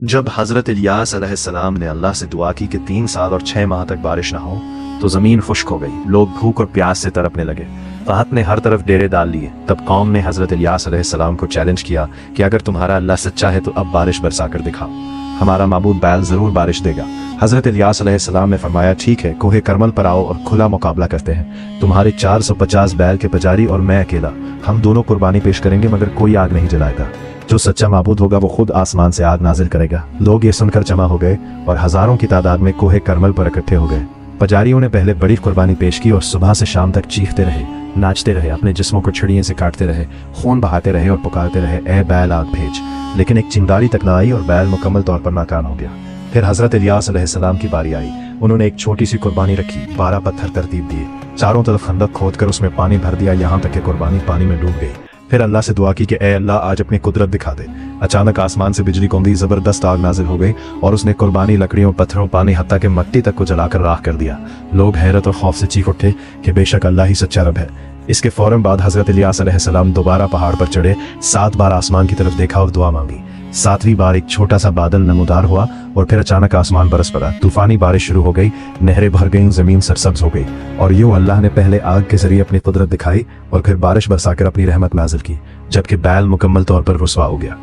जब हजरत इलियास अलैहिस्सलाम ने अल्लाह से दुआ की कि 3 साल और 6 माह तक बारिश ना हो तो जमीन खुश्क हो गई। लोग भूख और प्यास से तड़पने लगे। फ़ाहत ने हर तरफ डेरे डाल लिए। तब कौम ने हजरत इलियास अलैहिस्सलाम को चैलेंज किया कि अगर तुम्हारा अल्लाह सच्चा है तो अब बारिश बरसा कर दिखाओ, हमारा माबूद बैल जरूर बारिश देगा। हजरत इलियास अलैहिस्सलाम ने फरमाया, ठीक है, कोहे करमल पर आओ और खुला मुकाबला करते हैं। तुम्हारे 450 बैल के पुजारी और मैं अकेला, हम दोनों कुर्बानी पेश करेंगे मगर कोई आग नहीं जलाएगा। जो सच्चा माबूद होगा वो खुद आसमान से आग नाजिल करेगा। लोग ये सुनकर जमा हो गए और हजारों की तादाद में कोहे करमल पर इकट्ठे हो गए। पुजारियों ने पहले बड़ी कुर्बानी पेश की और सुबह से शाम तक चीखते रहे, नाचते रहे, अपने जिस्मों को छड़ियों से काटते रहे, खून बहाते रहे और पुकारते रहे, ए बैल आग भेज। लेकिन एक चिंगारी तक न आई और बैल मुकम्मल तौर पर नाकाम हो गया। फिर हजरत इलियास अलैहिस्सलाम की बारी आई। उन्होंने एक छोटी सी कुर्बानी रखी, 12 पत्थर तरतीब दिए, चारों तरफ खंदक खोदकर उसमें पानी भर दिया, यहाँ तक कि कुर्बानी पानी में डूब गई। फिर अल्लाह से दुआ की कि ए अल्लाह, आज अपनी कुदरत दिखा दे। अचानक आसमान से बिजली कौंदी, जबरदस्त आग नाजिल हो गई और उसने कुर्बानी, लकड़ियों, पत्थरों, पानी, हत्ता के मट्टी तक को जलाकर राख कर दिया। लोग हैरत और खौफ से चीख उठे कि बेशक अल्लाह ही सच्चा रब है। इसके फौरन बाद हजरत इलियास अलैहिस्सलाम दोबारा पहाड़ पर चढ़े, 7 बार आसमान की तरफ देखा और दुआ मांगी। 7वीं बार एक छोटा सा बादल नमूदार हुआ और फिर अचानक आसमान बरस पड़ा। तूफानी बारिश शुरू हो गई, नहरें भर गईं, जमीन सरसब्ज हो गई और यूं अल्लाह ने पहले आग के जरिए अपनी कुदरत दिखाई और फिर बारिश बरसाकर अपनी रहमत नाजिल की, जबकि बैल मुकम्मल तौर पर रुसवा हो गया।